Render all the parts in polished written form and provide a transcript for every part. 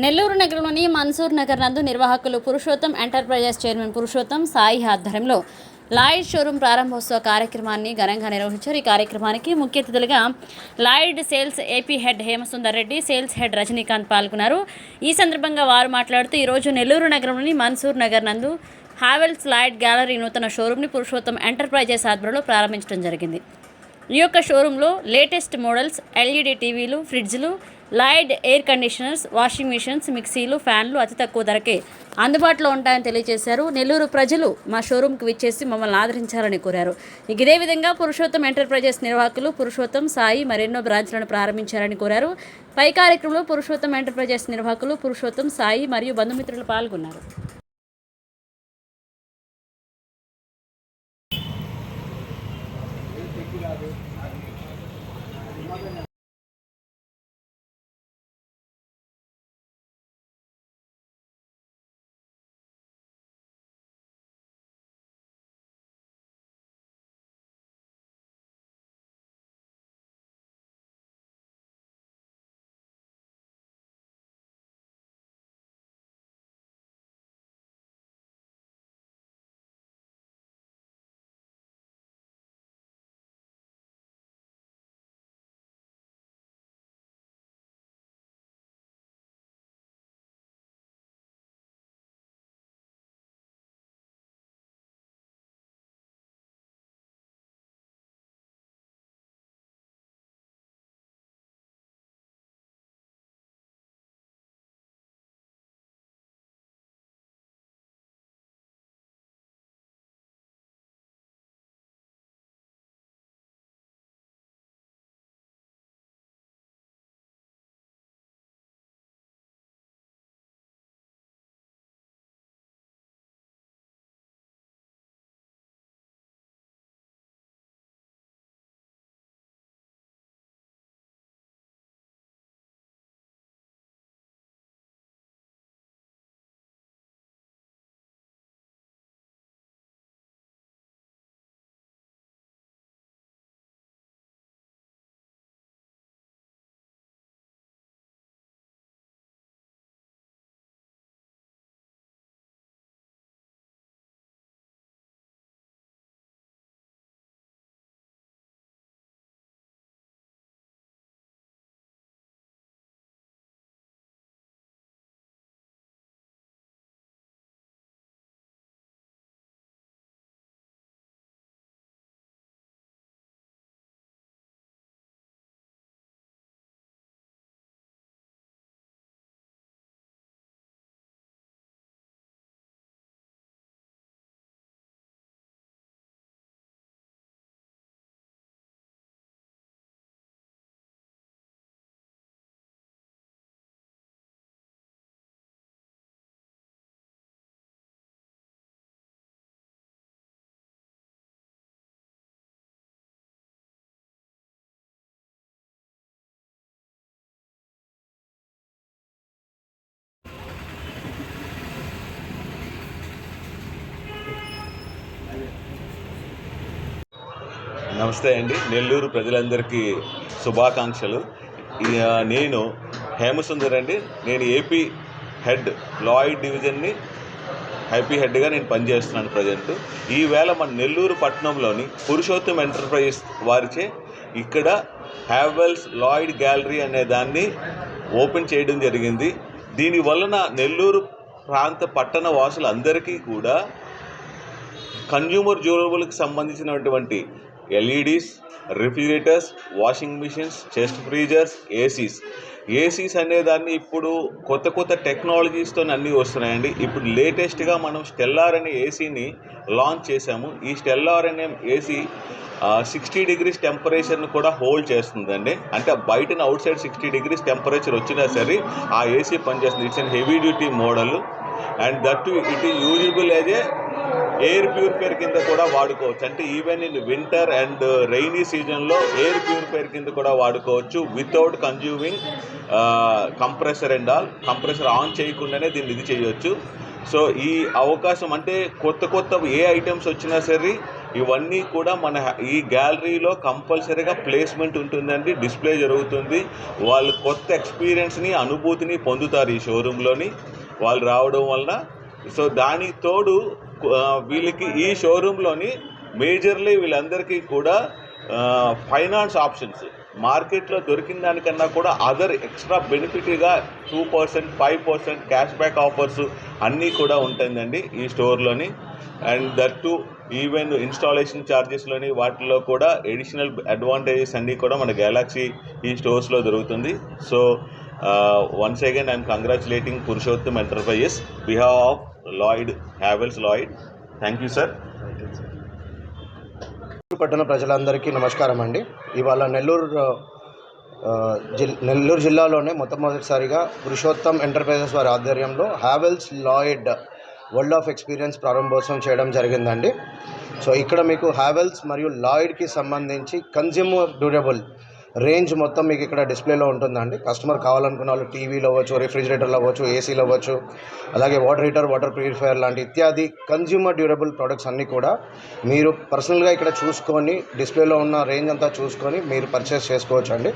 నెల్లూరు నగరంలోని మన్సూర్ నగర్ నందు నిర్వాహకులు పురుషోత్తం ఎంటర్ప్రైజెస్ చైర్మన్ పురుషోత్తం సాయి ఆధ్వర్యంలో లాయిడ్ షోరూమ్ ప్రారంభోత్సవ కార్యక్రమాన్ని ఘనంగా నిర్వహించారు. ఈ కార్యక్రమానికి ముఖ్య అతిథులుగా Lloyd sales AP head Hemasundar Reddy, sales head Rajinikanth పాల్గొన్నారు. ఈ సందర్భంగా వారు మాట్లాడుతూ ఈరోజు నెల్లూరు నగరంలోని మన్సూర్ నగర్ నందు హావెల్స్ లాయిడ్ గ్యాలరీ నూతన షోరూమ్ని పురుషోత్తం ఎంటర్ప్రైజెస్ ఆధ్వర్యంలో ప్రారంభించడం జరిగింది. ఈ యొక్క షోరూంలో లేటెస్ట్ మోడల్స్ ఎల్ఈడి టీవీలు, ఫ్రిడ్జ్లు, Lloyd air conditioners, washing machines, మిక్సీలు, ఫ్యాన్లు అతి తక్కువ ధరకే అందుబాటులో ఉంటాయని తెలియజేశారు. నెల్లూరు ప్రజలు మా షోరూంకి విచ్చేసి మమ్మల్ని ఆదరించాలని కోరారు. ఇదే విధంగా పురుషోత్తం ఎంటర్ప్రైజెస్ నిర్వాహకులు పురుషోత్తం సాయి మరెన్నో బ్రాంచ్లను ప్రారంభించాలని కోరారు. పై కార్యక్రమంలో పురుషోత్తం ఎంటర్ప్రైజెస్ నిర్వాహకులు పురుషోత్తం సాయి మరియు బంధుమిత్రులు పాల్గొన్నారు. నమస్తే అండి. నెల్లూరు ప్రజలందరికీ శుభాకాంక్షలు. నేను హేమసుందర్ అండి. నేను ఏపీ హెడ్ లాయిడ్ డివిజన్ని ఏపీ హెడ్గా నేను పనిచేస్తున్నాను ప్రజెంట్. ఈవేళ మన నెల్లూరు పట్టణంలోని పురుషోత్తం ఎంటర్ప్రైజెస్ వారిచే ఇక్కడ హావెల్స్ లాయిడ్ గ్యాలరీ అనే దాన్ని ఓపెన్ చేయడం జరిగింది. దీనివలన నెల్లూరు ప్రాంత పట్టణ వాసులందరికీ కూడా కన్జ్యూమర్ డ్యూరబుల్కి సంబంధించినటువంటి LEDs, refrigerators, washing machines, chest freezers, ACs అనేదాన్ని ఇప్పుడు కొత్త టెక్నాలజీస్తో అన్నీ వస్తున్నాయండి. ఇప్పుడు లేటెస్ట్గా మనం స్టెల్లార్ అనే ఏసీని లాంచ్ చేశాము. ఈ స్టెల్లార్ అనే ఏసీ 60 degrees టెంపరేచర్ను కూడా హోల్డ్ చేస్తుందండి. అంటే బయటన అవుట్ సైడ్ 60 degrees టెంపరేచర్ వచ్చినా సరే ఆ ఏసీ పనిచేస్తుంది. It's an heavy duty model and that it is usable as a air purifier కింద కూడా వాడుకోవచ్చు. అంటే even in winter and rainy సీజన్లో ఎయిర్ ప్యూరిఫైయర్ కింద కూడా వాడుకోవచ్చు without consuming compressor and all. Compressor on చేయకుండానే దీన్ని ఇది చేయవచ్చు. సో ఈ అవకాశం అంటే కొత్త ఏ ఐటమ్స్ వచ్చినా సరే ఇవన్నీ కూడా మన ఈ గ్యాలరీలో కంపల్సరీగా ప్లేస్మెంట్ ఉంటుందండి, డిస్ప్లే జరుగుతుంది. వాళ్ళు కొత్త ఎక్స్పీరియన్స్ని, అనుభూతిని పొందుతారు ఈ షోరూంలోని వాళ్ళు రావడం వలన. సో దానికి తోడు వీళ్ళకి ఈ షోరూంలోని మేజర్లీ వీళ్ళందరికీ కూడా ఫైనాన్స్ ఆప్షన్స్ మార్కెట్లో దొరికిన దానికన్నా కూడా అదర్ ఎక్స్ట్రా బెనిఫిట్గా 2%, 5% క్యాష్ బ్యాక్ ఆఫర్స్ అన్నీ కూడా ఉంటుందండి ఈ స్టోర్లోని. And that too even installation ఛార్జెస్లోని వాటిలో కూడా ఎడిషనల్ అడ్వాంటేజెస్ అన్నీ కూడా మన గెలాక్సీ ఈ స్టోర్స్లో దొరుకుతుంది. So once again I'm congratulating Purushottam enterprises behalf of Lloyd, Havells Lloyd. Thank you sir. పట్టణ ప్రజలందరికీ నమస్కారం అండి. ఇవాళ నెల్లూరు జిల్లాలోనే మొట్టమొదటిసారిగా పురుషోత్తం ఎంటర్ప్రైజెస్ వారి ఆధ్వర్యంలో Havells Lloyd world of experience ప్రారంభోత్సవం చేయడం జరిగిందండి. సో ఇక్కడ మీకు హ్యావెల్స్ మరియు లాయిడ్కి సంబంధించి కన్జ్యూమర్ డ్యూరబుల్ రేంజ్ మొత్తం మీకు ఇక్కడ డిస్ప్లేలో ఉంటుందండి. కస్టమర్ కావాలనుకున్న వాళ్ళు టీవీలు అవ్వచ్చు, రిఫ్రిజిరేటర్లు అవ్వచ్చు, ఏసీలు అవ్వచ్చు, అలాగే వాటర్ హీటర్, వాటర్ ప్యూరిఫైయర్ లాంటి ఇత్యాది కన్జ్యూమర్ డ్యూరబుల్ ప్రోడక్ట్స్ అన్నీ కూడా మీరు పర్సనల్గా ఇక్కడ చూసుకొని డిస్ప్లేలో ఉన్న రేంజ్ అంతా చూసుకొని మీరు పర్చేస్ చేసుకోవచ్చు అండి.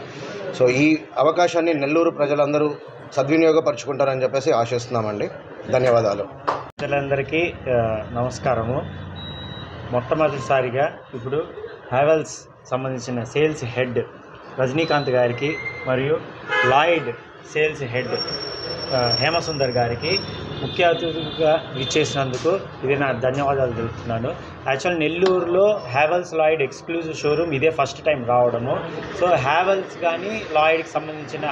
సో ఈ అవకాశాన్ని నెల్లూరు ప్రజలందరూ సద్వినియోగపరుచుకుంటారని చెప్పేసి ఆశిస్తున్నామండి. ధన్యవాదాలు. ప్రజలందరికీ నమస్కారము. మొట్టమొదటిసారిగా ఇప్పుడు హ్యావెల్స్ సంబంధించిన సేల్స్ హెడ్ రజనీకాంత్ గారికి మరియు లాయిడ్ సేల్స్ హెడ్ హేమసుందర్ గారికి ముఖ్య అతిథిగా ఇచ్చేసినందుకు ఇది నా ధన్యవాదాలు తెలుపుతున్నాను. యాక్చువల్ నెల్లూరులో హ్యావెల్స్ లాయిడ్ ఎక్స్క్లూజివ్ షోరూమ్ ఇదే ఫస్ట్ టైం రావడము. సో హ్యావెల్స్ కానీ లాయిడ్కి సంబంధించిన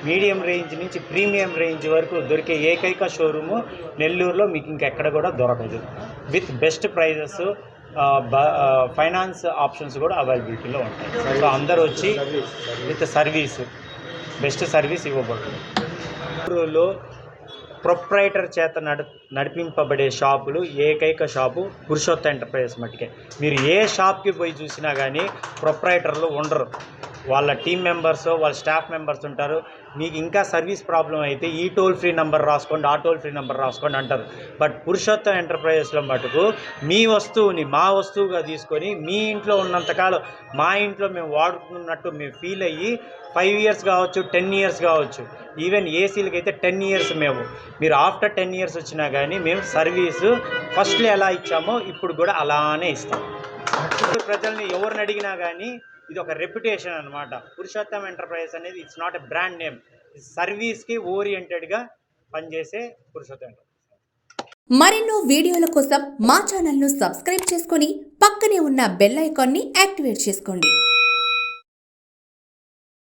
మీడియం రేంజ్ నుంచి ప్రీమియం రేంజ్ వరకు దొరికే ఏకైక షోరూము నెల్లూరులో మీకు ఇంకెక్కడ కూడా దొరకదు. With best prices, finance options కూడా అవైలబిలిటీలో ఉంటాయి. సో అందరూ వచ్చి విత్ సర్వీస్, బెస్ట్ సర్వీస్ ఇవ్వబడుతుంది. నెల్లూరులో ప్రొప్రైటర్ చేత నడిపింపబడే షాపులు ఏకైక షాపు పురుషోత్తం ఎంటర్ప్రైజెస్ మట్టుకే. మీరు ఏ షాప్కి పోయి చూసినా కానీ ప్రొప్రైటర్లు ఉండరు. వాళ్ళ టీం మెంబర్స్, వాళ్ళ స్టాఫ్ మెంబర్స్ ఉంటారు. మీకు ఇంకా సర్వీస్ ప్రాబ్లం అయితే ఈ టోల్ ఫ్రీ నెంబర్ రాసుకోండి, ఆ టోల్ ఫ్రీ నెంబర్ రాసుకోండి అంటారు. బట్ పురుషోత్తం ఎంటర్ప్రైజెస్లో మటుకు మీ వస్తువుని మా వస్తువుగా తీసుకొని మీ ఇంట్లో ఉన్నంతకాలం మా ఇంట్లో మేము వాడుకున్నట్టు మేము ఫీల్ అయ్యి 5 years కావచ్చు, 10 years కావచ్చు, ఈవెన్ ఏసీలకి అయితే 10 years మీరు ఆఫ్టర్ 10 years వచ్చినా కానీ మేము సర్వీసు ఫస్ట్లో ఎలా ఇచ్చామో ఇప్పుడు కూడా అలానే ఇస్తాం. ప్రజల్ని ఎవరిని అడిగినా కానీ ఇది ఒక రెప్యుటేషన్ అనమాట. పురుషోత్తం ఎంటర్ప్రైజెస్ అనేది it's not a brand name, సర్వీస్కి ఓరియంటెడ్గా పనిచేసే పురుషోత్తం ఎంటర్ప్రైజెస్. మరెన్నో వీడియోల కోసం మా ఛానల్ను సబ్స్క్రైబ్ చేసుకొని పక్కనే ఉన్న బెల్ ఐకాన్ని యాక్టివేట్ చేసుకోండి.